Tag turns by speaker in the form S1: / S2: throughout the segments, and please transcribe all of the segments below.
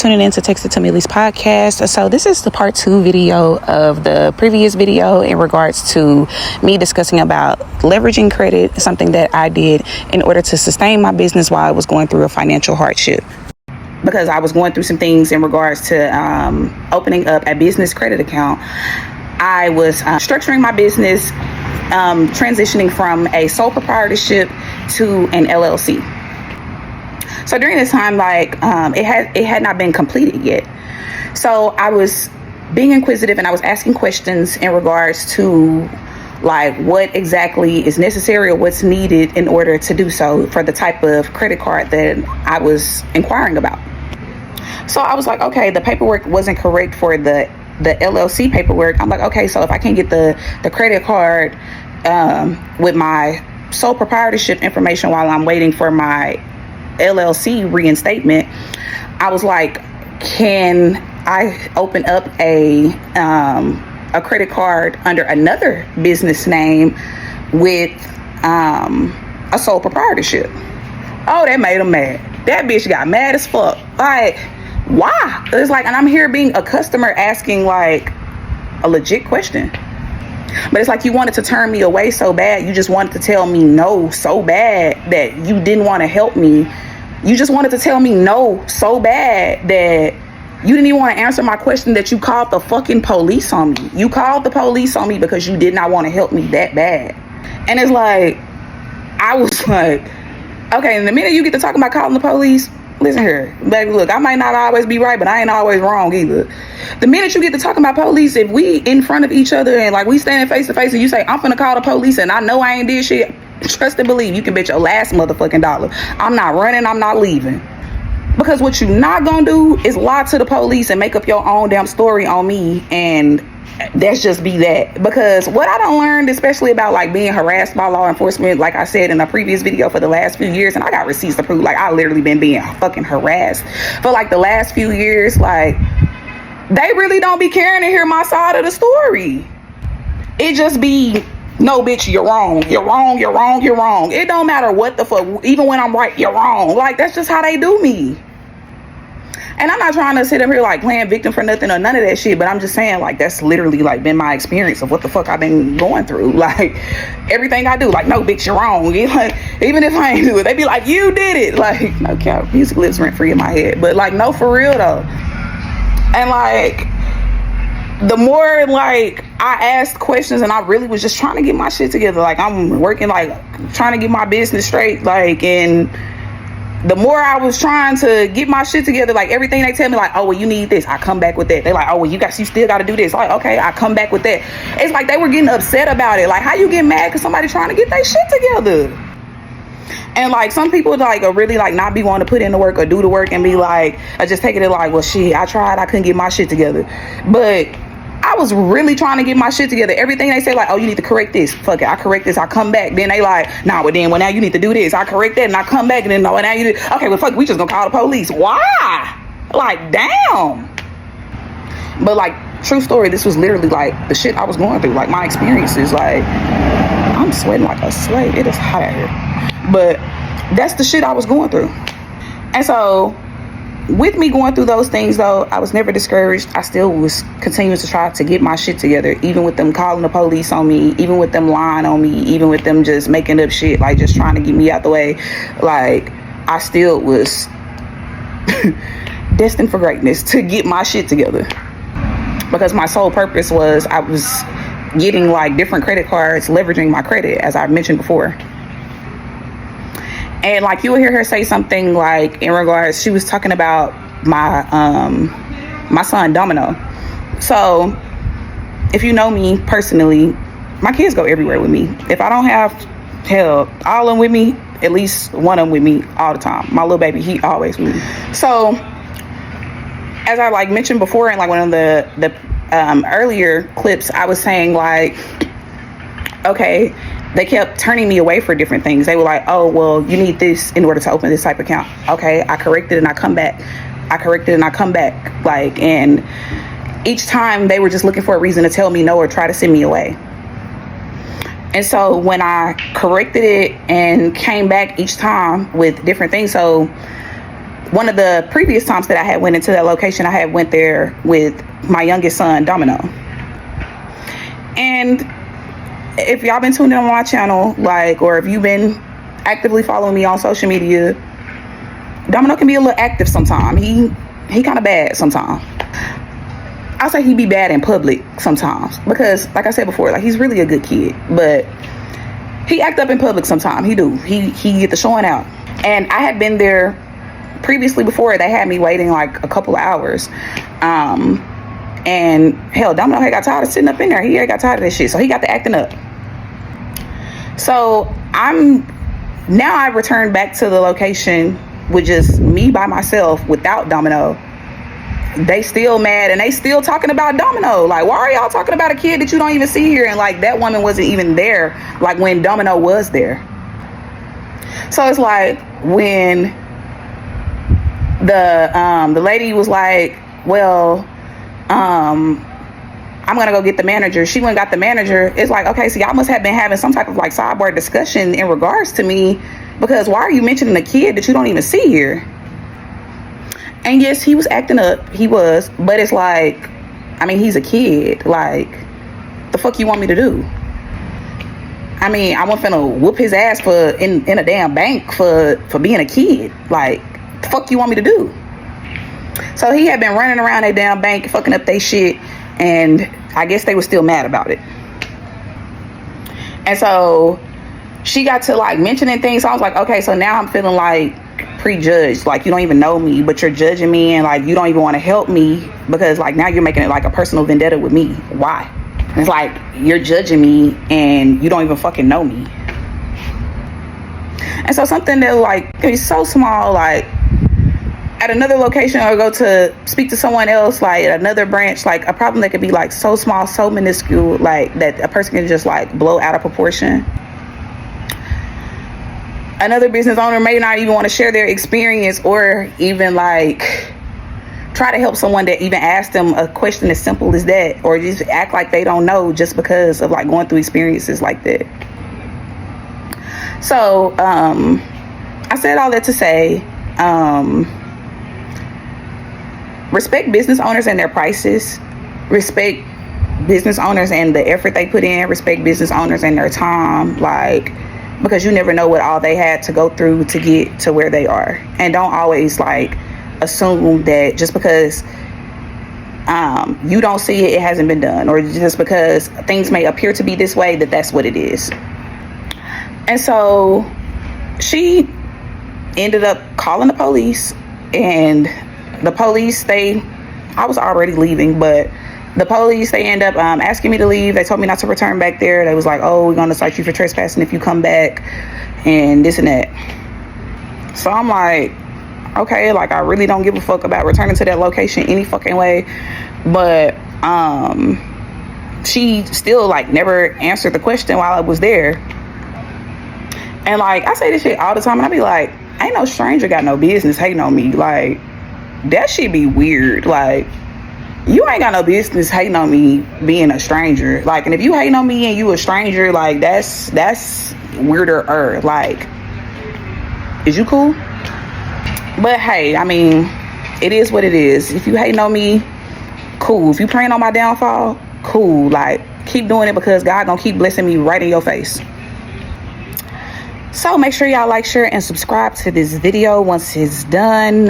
S1: tuning in to Text It to Me Least podcast. So this is the part 2 video of the previous video in regards to me discussing about leveraging credit, something that I did in order to sustain my business while I was going through a financial hardship. Because I was going through some things in regards to opening up a business credit account. I was structuring my business, transitioning from a sole proprietorship to an LLC. So during this time, it had not been completed yet. So I was being inquisitive and I was asking questions in regards to what exactly is necessary or what's needed in order to do so for the type of credit card that I was inquiring about. So I was like, okay, the paperwork wasn't correct for the LLC paperwork. I'm like, okay, so if I can't get the credit card with my sole proprietorship information while I'm waiting for my LLC reinstatement, I was like, can I open up a credit card under another business name with a sole proprietorship? Oh, that made him mad. That bitch got mad as fuck. Like, why? It's like, and I'm here being a customer asking a legit question. But it's like you wanted to turn me away so bad. You just wanted to tell me no so bad that you didn't want to help me. You just wanted to tell me no so bad that you didn't even want to answer my question, that you called the fucking police on me. You called the police on me because you did not want to help me that bad. And it's like, I was like, okay, and the minute you get to talking about calling the police, listen here, baby, look, I might not always be right, but I ain't always wrong either. The minute you get to talking about police, if we in front of each other and we standing face to face and you say, I'm finna call the police and I know I ain't did shit, trust and believe, you can bet your last motherfucking dollar I'm not running, I'm not leaving. Because what you not gonna do is lie to the police and make up your own damn story on me, and that's just be that. Because what I done learned, especially about being harassed by law enforcement, like I said in a previous video, for the last few years, and I got receipts to prove, I literally been being fucking harassed for the last few years. They really don't be caring to hear my side of the story. It just be, no, bitch, you're wrong. You're wrong. You're wrong. You're wrong. It don't matter what the fuck. Even when I'm right, you're wrong. That's just how they do me. And I'm not trying to sit up here playing victim for nothing or none of that shit, but I'm just saying that's literally been my experience of what the fuck I've been going through. Everything I do, no, bitch, you're wrong. Even if I ain't do it, they be like, you did it. No cap, music lives rent free in my head. But no, for real though. And the more I asked questions and I really was just trying to get my shit together. I'm working trying to get my business straight. And the more I was trying to get my shit together, everything they tell me, oh, well, you need this, I come back with that. They oh, well, you still got to do this. Okay, I come back with that. It's they were getting upset about it. How you get mad because somebody trying to get their shit together? And some people are really not be wanting to put in the work or do the work and be just taking it well, shit, I tried, I couldn't get my shit together. But I was really trying to get my shit together. Everything they say, oh, you need to correct this. Fuck it, I correct this, I come back. Then they nah, but then, well, now you need to do this. I correct that and I come back. And then, no, now you do. Okay, well, fuck, we just gonna call the police. Why? Damn. But true story, this was literally the shit I was going through. My experiences, I'm sweating like a slave. It is hot out here. But that's the shit I was going through. And so with me going through those things, though, I was never discouraged. I still was continuing to try to get my shit together, even with them calling the police on me, even with them lying on me, even with them just making up shit, just trying to get me out the way. I still was destined for greatness to get my shit together. Because my sole purpose was I was getting different credit cards, leveraging my credit, as I mentioned before. And you will hear her say something in regards, she was talking about my son Domino. So if you know me personally, my kids go everywhere with me. If I don't have all of them with me, at least one of them with me all the time. My little baby, he always with me. So as I mentioned before in one of the earlier clips, I was saying okay, they kept turning me away for different things. They were oh, well, you need this in order to open this type of account. Okay, I corrected and I come back. I corrected and I come back. And each time they were just looking for a reason to tell me no or try to send me away. And so when I corrected it and came back each time with different things, so one of the previous times that I had went into that location, I had went there with my youngest son, Domino. And if y'all been tuned in on my channel, like, or if you've been actively following me on social media, Domino can be a little active sometimes. He kind of bad sometimes. I'll say he be bad in public sometimes because, like I said before, like, he's really a good kid, but he act up in public sometimes. He do. He get the showing out. And I had been there previously before. They had me waiting like a couple of hours. And hell, Domino had got tired of sitting up in there. He had got tired of this shit, so he got to acting up. So I returned back to the location with just me by myself without Domino. They still mad and they still talking about Domino. Like, why are y'all talking about a kid that you don't even see here? And like, that woman wasn't even there like when Domino was there. So it's like when the lady was like, well, I'm gonna go get the manager. She went and got the manager. It's like, okay, so y'all must have been having some type of like sidebar discussion in regards to me, because why are you mentioning a kid that you don't even see here? And yes, he was acting up. He was. But it's like, I mean, he's a kid. Like, the fuck you want me to do? I mean, I wasn't finna whoop his ass in a damn bank for being a kid. Like, the fuck you want me to do? So he had been running around that damn bank, fucking up they shit. And I guess they were still mad about it. And so she got to like mentioning things. So I was like, okay, so now I'm feeling like prejudged. Like, you don't even know me, but you're judging me, and like you don't even want to help me because like now you're making it like a personal vendetta with me. Why? And it's like you're judging me and you don't even fucking know me. And so something that like can be so small, like at another location, or go to speak to someone else, like at another branch, like a problem that could be like so small, so minuscule, like that a person can just like blow out of proportion. Another business owner may not even want to share their experience or even like try to help someone that even asked them a question as simple as that, or just act like they don't know just because of like going through experiences like that. So I said all that to say, respect business owners and their prices. Respect business owners and the effort they put in. Respect business owners and their time. Like, because you never know what all they had to go through to get to where they are. And don't always like assume that just because you don't see it, it hasn't been done, or just because things may appear to be this way, that that's what it is. And so she ended up calling the police, and the police, I was already leaving, but the police, they end up asking me to leave. They told me not to return back there. They was like, oh, we're going to cite you for trespassing if you come back, and this and that. So I'm like, okay, like I really don't give a fuck about returning to that location any fucking way. But she still like never answered the question while I was there. And like, I say this shit all the time, and I be like, ain't no stranger got no business hating on me. Like, that shit be weird. Like, you ain't got no business hating on me being a stranger. Like, and if you hating on me and you a stranger, like, that's weirder. Like, is you cool? But hey, I mean, it is what it is. If you hating on me, cool. If you praying on my downfall, cool. Like, keep doing it, because God gonna keep blessing me right in your face. So make sure y'all like, share, and subscribe to this video once it's done.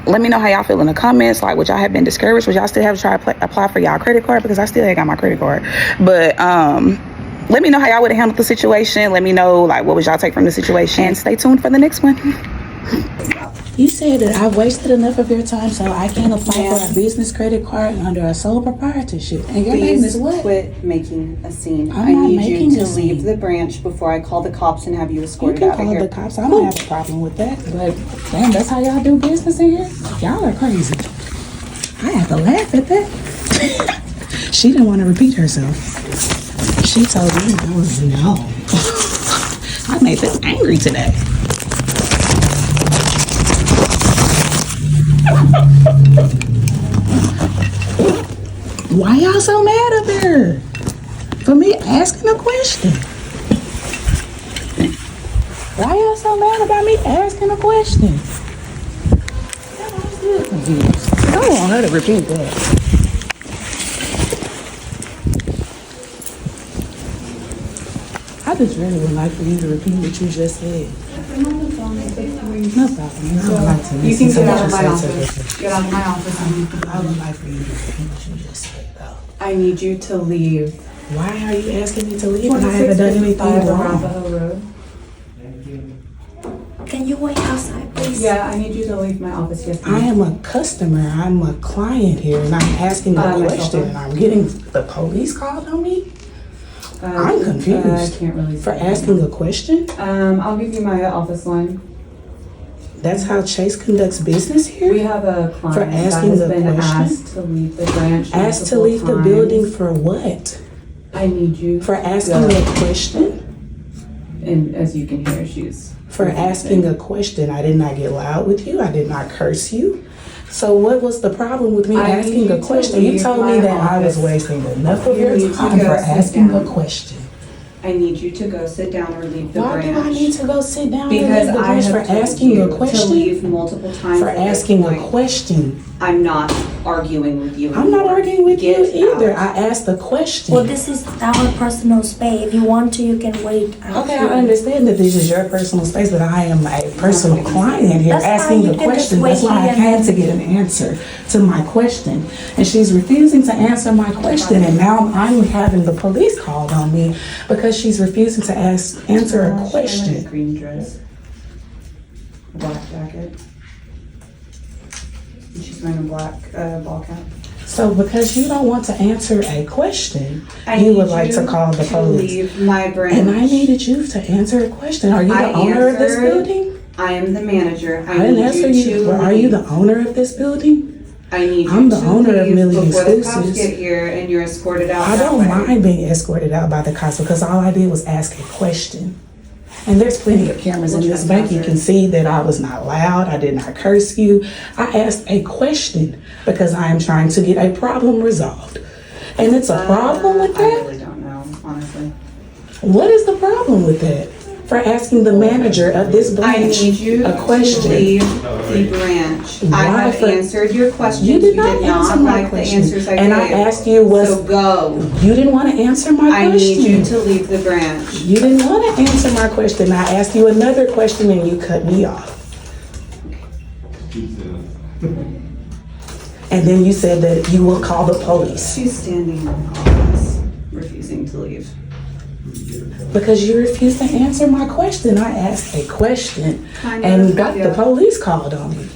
S1: Let me know how y'all feel in the comments. Like, would y'all have been discouraged? Would y'all still have to try to apply for y'all credit card? Because I still ain't got my credit card. But let me know how y'all would have handled the situation. Let me know, like, what would y'all take from the situation? And stay tuned for the next one.
S2: You said that I've wasted enough of your time, so I can't apply for a business credit card under a sole proprietorship. And your name is what?
S3: Quit making a scene.
S2: I'm
S3: I
S2: not
S3: need
S2: making
S3: you to
S2: a scene.
S3: leave the branch before I call the cops and have you
S2: You
S3: escorted
S2: can
S3: out of
S2: call
S3: here.
S2: the cops. I don't have a problem with that. But damn, that's how y'all do business in here? Y'all are crazy. I have to laugh at that. She didn't want to repeat herself. She told me I was no. I made them angry today. Why y'all so mad up there? For me asking a question. Why y'all so mad about me asking a question? I'm still confused. I don't want her to repeat that. I just really would like for you to repeat what you just said. No problem. I would like to
S3: You can
S2: listen to
S3: get
S2: what
S3: out of
S2: you
S3: my
S2: said
S3: office. Get out of my office.
S2: I would like for you to repeat what you just said, though.
S3: I need you to leave.
S2: Why are you asking me to leave and I haven't done anything wrong?
S3: Road.
S4: Can you wait outside, please?
S3: Yeah, I need you to leave my office. Yes,
S2: I am a customer. I'm a client here, and I'm asking a
S3: my
S2: question,
S3: cell phone.
S2: and I'm getting the police called on me. I'm confused.
S3: I can't really
S2: For
S3: say.
S2: asking a question?
S3: I'll give you my office line.
S2: That's how Chase conducts business
S3: We
S2: here?
S3: have a client
S2: For
S3: that
S2: asking
S3: has
S2: a
S3: been
S2: question?
S3: asked to leave the branch.
S2: Asked to
S3: multiple
S2: leave the
S3: times.
S2: building for what?
S3: I need you.
S2: For asking
S3: to-
S2: a question?
S3: And as you can hear, she's.
S2: For asking a question, I did not get loud with you. I did not curse you. So what was the problem with me
S3: I
S2: asking
S3: need
S2: a
S3: you to
S2: question? You
S3: leave
S2: told
S3: my
S2: me that I was
S3: office.
S2: wasting enough of
S3: You
S2: your
S3: need to
S2: time
S3: go
S2: for
S3: sit
S2: asking a
S3: down.
S2: question.
S3: I need you to go sit down or leave the
S2: Why
S3: branch.
S2: do I need to go sit down
S3: Because
S2: and leave the
S3: I
S2: branch
S3: have
S2: for
S3: told
S2: asking
S3: you
S2: a
S3: to
S2: question?
S3: leave multiple times.
S2: For
S3: at this
S2: asking a
S3: point.
S2: question.
S3: I'm not arguing with you.
S2: I'm not
S3: anymore.
S2: arguing with
S3: Get
S2: you either.
S3: out.
S2: I asked a question.
S4: Well, this is our personal space. If you want to, you can wait out
S2: Okay, I
S4: here.
S2: understand that this is your personal space, but I am a personal client here
S4: That's fine,
S2: asking
S4: you
S2: the
S4: can just
S2: question.
S4: wait
S2: That's why I
S4: here
S2: came
S4: and
S2: to get an answer to my question. And she's refusing to answer my question, and now I'm having the police called on me because she's refusing to answer a
S3: She's wearing a
S2: question.
S3: green dress, black jacket. And she's wearing a black ball cap.
S2: So because you don't want to answer a question,
S3: I
S2: you
S3: need
S2: would like to call the police.
S3: Leave my branch.
S2: And I needed you to answer a question. Are you the
S3: I
S2: owner of this
S3: answered.
S2: building?
S3: I am the manager.
S2: I didn't
S3: need
S2: answer
S3: you.
S2: you.
S3: To
S2: Well, are you the
S3: leave.
S2: owner of this building?
S3: I need you
S2: I'm the
S3: to
S2: owner of
S3: leave
S2: Million
S3: before the cops
S2: Exclusives.
S3: get here and you're escorted out.
S2: I
S3: that
S2: don't
S3: way.
S2: mind being escorted out by the cops because all I did was ask a question. And there's plenty of cameras in this bank. You can see that I was not loud. I did not curse you. I asked a question because I am trying to get a problem resolved. And it's a problem with
S3: I
S2: that?
S3: really don't know, honestly.
S2: What is the problem with that? For asking the manager of this
S3: I
S2: branch
S3: need you
S2: a
S3: to
S2: question.
S3: leave the branch. I
S2: Why
S3: have
S2: for-
S3: answered your questions.
S2: You did not answer my
S3: like
S2: question.
S3: the answers I
S2: And I
S3: gave.
S2: asked you was,
S3: So go.
S2: you didn't want to answer my
S3: I
S2: question.
S3: need you to leave the branch.
S2: You didn't want to answer my question. I asked you another question and you cut me off. And then you said that you will call the police
S3: She's standing in the office, refusing to leave.
S2: because you refused to answer my question. I asked a question and got the police called on me.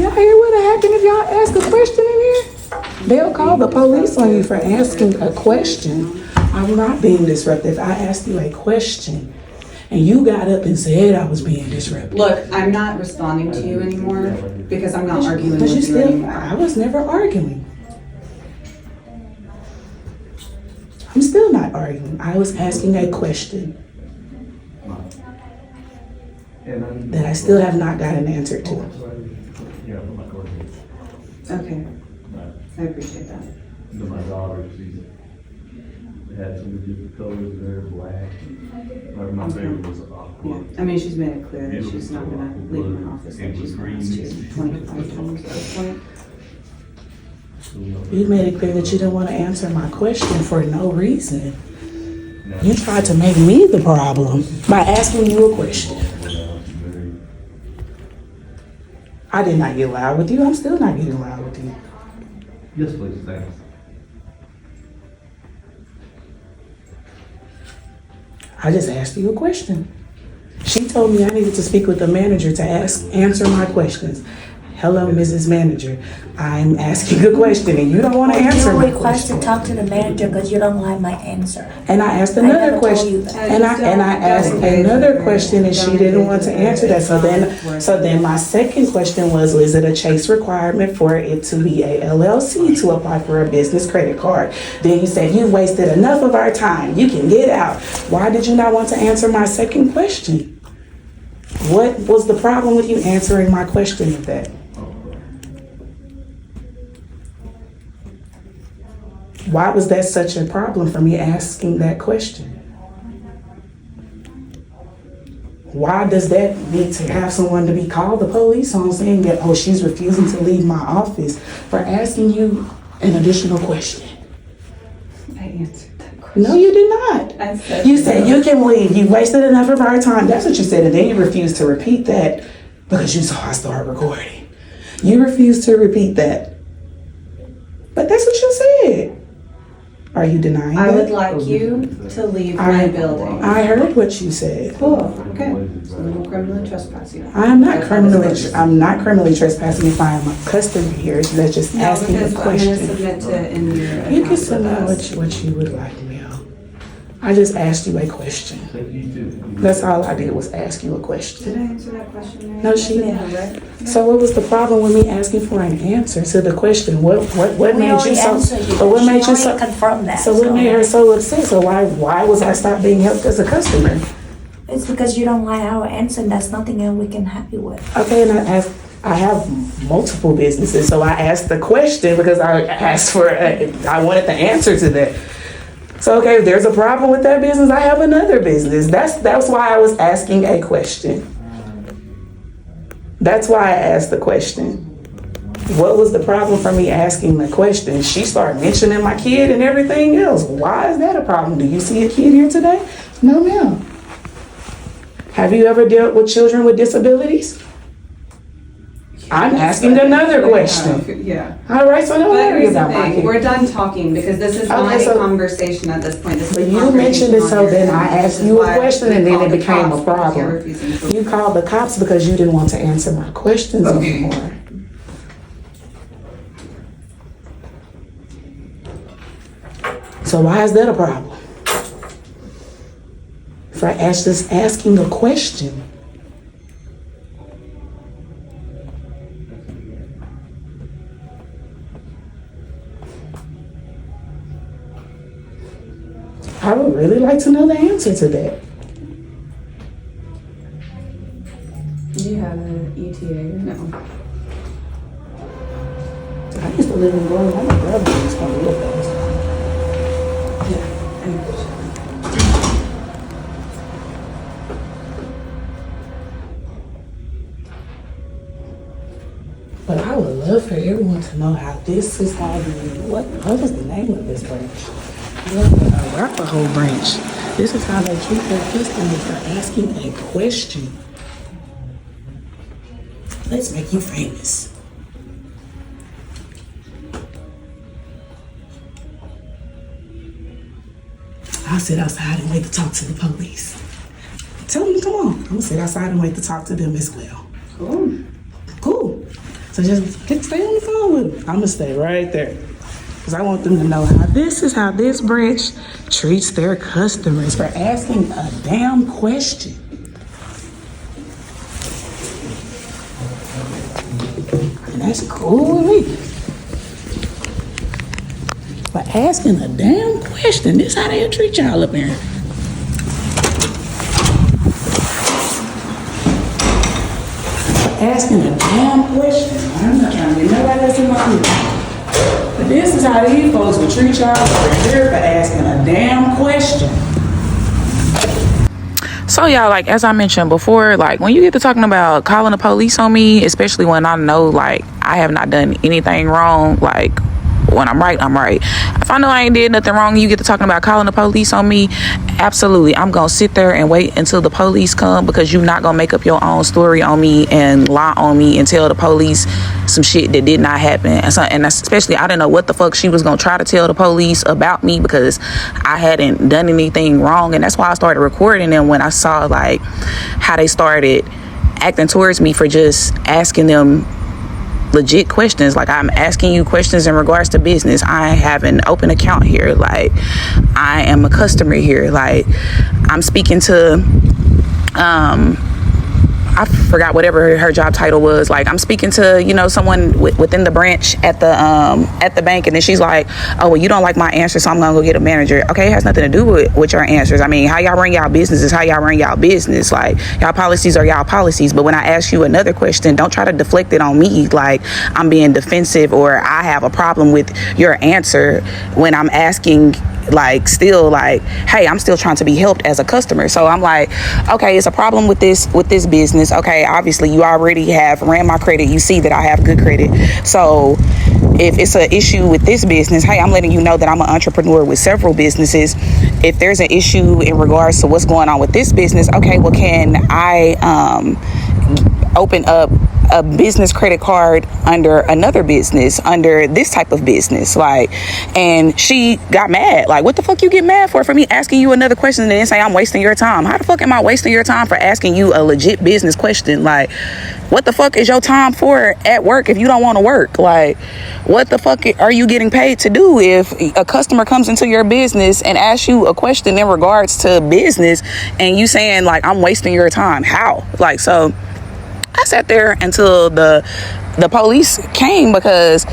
S2: Y'all hear what'll happen if y'all ask a question in here? They'll call the police on you for asking a question. I'm not being disruptive. I asked you a question. And you got up and said I was being disruptive.
S3: Look, I'm not responding to you anymore because I'm not arguing
S2: But
S3: with
S2: you
S3: you
S2: still,
S3: anymore.
S2: I was never arguing. I'm still not arguing. I was asking a question that I still have not got an answer to.
S3: Okay, I appreciate that.
S5: My daughter, she had some different colors there, black. My favorite was aqua.
S3: I mean, she's made it clear that she's not gonna leave my office like she's promised to 25 times at this point.
S2: You made it clear that you didn't want to answer my question for no reason. You tried to make me the problem by asking you a question. I did not get loud with you. I'm still not getting loud with you.
S5: Yes, please, thanks.
S2: I just asked you a question. She told me I needed to speak with the manager to answer my questions. Hello, Mrs. Manager. I'm asking a question and you don't want to answer
S4: You
S2: my
S4: request to
S2: question.
S4: talk to the manager because you don't like my answer.
S2: And I asked
S4: I
S2: another
S4: never told
S2: question.
S4: you that.
S2: And I asked another question and she didn't want to answer that. So then my second question was it a Chase requirement for it to be a LLC to apply for a business credit card? Then you said you've wasted enough of our time. You can get out. Why did you not want to answer my second question? What was the problem with you answering my question with that? Why was that such a problem for me asking that question? why does that need to have someone to be called the police on, saying that, oh, she's refusing to leave my office, for asking you an additional question?
S3: I answered that question.
S2: No, you did not.
S3: I said
S2: You said you can leave. You wasted enough of our time. That's what you said. And then you refused to repeat that because you saw I start recording. You refused to repeat that. But that's what you said. Are you denying
S3: I
S2: that?
S3: would like you to leave my building.
S2: I heard what you said.
S3: Cool, okay. So no criminally trespassing.
S2: I'm not criminally trespassing if I am a customer here. That's just
S3: No,
S2: asking a
S3: because I'm gonna
S2: question.
S3: submit to in your
S2: You
S3: account
S2: can
S3: with
S2: submit
S3: us.
S2: what you would like, Mel. I just asked you a question. That's all I did was ask you a
S3: Did
S2: question.
S3: I answer that question, Mary?
S2: No, she
S3: Yeah,
S2: didn't.
S3: right?
S2: So what was the problem with me asking for an answer to the question? What
S4: We
S2: made you
S4: already
S2: so?
S4: answered you.
S2: But what
S4: She
S2: made you
S4: already
S2: so?
S4: confirmed that.
S2: So what made her so upset? So why was I stop being helped as a customer?
S4: It's because you don't like our answer, and that's nothing that we can help you with.
S2: Okay, and I have multiple businesses, so I asked the question because I asked for, I wanted the answer to that. So, okay, if there's a problem with that business, I have another business. That's why I was asking a question. That's why I asked the question. What was the problem for me asking the question? She started mentioning my kid and everything else. Why is that a problem? Do you see a kid here today? No, ma'am. Have you ever dealt with children with disabilities? I'm asking another question.
S3: Yeah.
S2: All right, so don't
S3: But
S2: worry
S3: here's the
S2: about my
S3: thing,
S2: kid.
S3: we're done talking because this is not
S2: Okay,
S3: a
S2: so-
S3: conversation at this point. This is
S2: But
S3: a
S2: you
S3: confrontation
S2: mentioned it,
S3: on
S2: so
S3: your
S2: then
S3: end.
S2: I
S3: This
S2: asked
S3: is
S2: you a
S3: why
S2: question
S3: we
S2: and then
S3: called
S2: it
S3: the
S2: became a
S3: cops because you're
S2: problem.
S3: refusing to-
S2: You called the cops because you didn't want to answer my questions
S3: Okay.
S2: anymore. So why is that a problem? For just asking a question. I would really like to know the answer to that.
S3: Do you have an ETA? No.
S2: I used to live in Grove. My brother used to live there. But I would love for everyone to know how this is how what is the name of this branch? Arapahoe branch. This is how they treat their customers for asking a question. Let's make you famous. I'll sit outside and wait to talk to the police. Tell them to come on. I'm gonna sit outside and wait to talk to them as well.
S3: Cool.
S2: Cool. So just stay on the phone with them. I'm gonna stay right there. Because I want them to know how this branch treats their customers for asking a damn question. And that's cool with me. For asking a damn question. This how they treat y'all up here. Asking a damn question. I'm not trying to get nobody else in my group. But this is how these folks will treat y'all over here for asking a damn question.
S1: So y'all, like, as I mentioned before, like, when you get to talking about calling the police on me, especially when I know, like, I have not done anything wrong, like, when I'm right, I'm right. If I know I ain't did nothing wrong, you get to talking about calling the police on me, absolutely, I'm gonna sit there and wait until the police come, because you're not gonna make up your own story on me and lie on me and tell the police some shit that did not happen. And that's especially, I didn't know what the fuck she was gonna try to tell the police about me, because I hadn't done anything wrong. And that's why I started recording them when I saw, like, how they started acting towards me for just asking them legit questions. Like, I'm asking you questions in regards to business. I have an open account here. Like, I am a customer here. Like, I'm speaking to I forgot whatever her job title was. Like, I'm speaking to, you know, someone within the branch at the bank, and then she's like, oh, well, you don't like my answer, so I'm gonna go get a manager. Okay, it has nothing to do with your answers. I mean, how y'all run y'all business is how y'all run y'all business. Like, y'all policies are y'all policies. But when I ask you another question, don't try to deflect it on me like I'm being defensive or I have a problem with your answer when I'm asking, like, still, like, hey, I'm still trying to be helped as a customer. So I'm like, okay, it's a problem with this business. Okay, obviously you already have ran my credit. You see that I have good credit. So if it's an issue with this business, hey, I'm letting you know that I'm an entrepreneur with several businesses. If there's an issue in regards to what's going on with this business, okay, well, can I open up a business credit card under another business, under this type of business? Like, and she got mad. Like, what the fuck you get mad for me asking you another question and then say I'm wasting your time? How the fuck am I wasting your time for asking you a legit business question? Like, what the fuck is your time for at work if you don't want to work? Like, what the fuck are you getting paid to do if a customer comes into your business and asks you a question in regards to business and you saying, like, I'm wasting your time? How? Like, so I sat there until the police came, because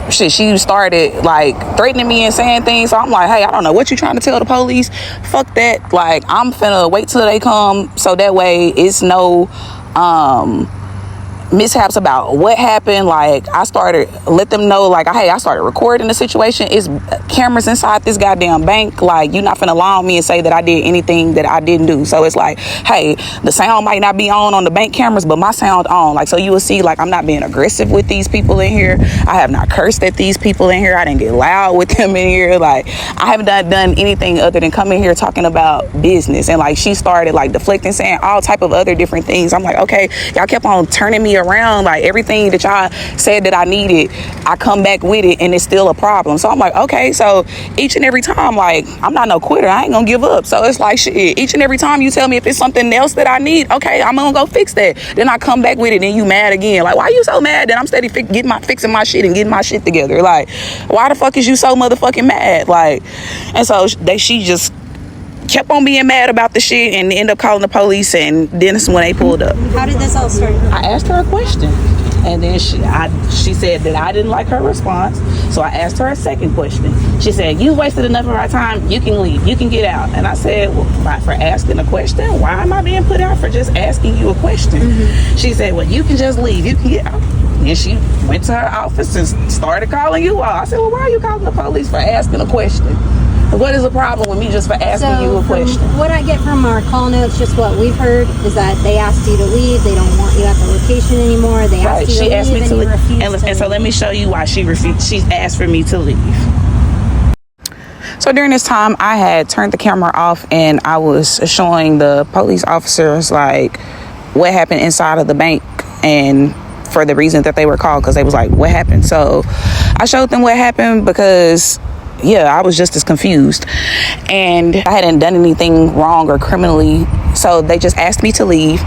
S1: shit, she started like threatening me and saying things. So I'm like, hey, I don't know what you trying to tell the police. Fuck that. Like, I'm finna wait till they come, so that way it's no mishaps about what happened. Like, I started let them know, like, hey, I started recording the situation. It's cameras inside this goddamn bank. Like, you're not finna lie on me and say that I did anything that I didn't do. So it's like, hey, the sound might not be on the bank cameras, but my sound on. Like, so you will see, like, I'm not being aggressive with these people in here. I have not cursed at these people in here. I didn't get loud with them in here. Like, I haven't done anything other than come in here talking about business. And like, she started like deflecting, saying all type of other different things. I'm like, okay, y'all kept on turning me around. Like, everything that y'all said that I needed, I come back with it and it's still a problem. So I'm like, okay, so each and every time, like, I'm not no quitter. I ain't gonna give up. So it's like, shit, each and every time you tell me if it's something else that I need, okay, I'm gonna go fix that. Then I come back with it and you mad again. Like, why you so mad that I'm steady fixing my shit and getting my shit together? Like, why the fuck is you so motherfucking mad? Like, and so she just kept on being mad about the shit and ended up calling the police, and then it's when they pulled up.
S6: How did this all start?
S2: I asked her a question, and then she said that I didn't like her response, so I asked her a second question. She said, you wasted enough of our time, you can leave, you can get out. And I said, well, for asking a question? Why am I being put out for just asking you a question? She said, well, you can just leave, you can get out. And she went to her office and started calling you all. I said, well, why are you calling the police for asking a question? What is the problem with me just for asking you a question?
S6: What I get from our call notes, just what we've heard, is that they asked you to leave. They don't want you at the location anymore. They asked you to leave, and you refused.
S2: And so let me show you why she refused. She asked for me to leave.
S1: So during this time, I had turned the camera off and I was showing the police officers like what happened inside of the bank, and for the reason that they were called, because they was like, what happened? So I showed them what happened, because I was just as confused, and I hadn't done anything wrong or criminally. So they just asked me to leave.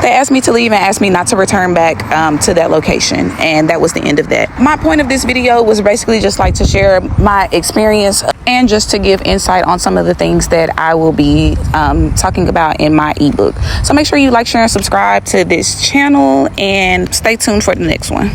S1: They asked me to leave and asked me not to return back to that location, and that was the end of that. My point of this video was basically just like to share my experience and just to give insight on some of the things that I will be talking about in my ebook. So make sure you like, share, and subscribe to this channel, and stay tuned for the next one.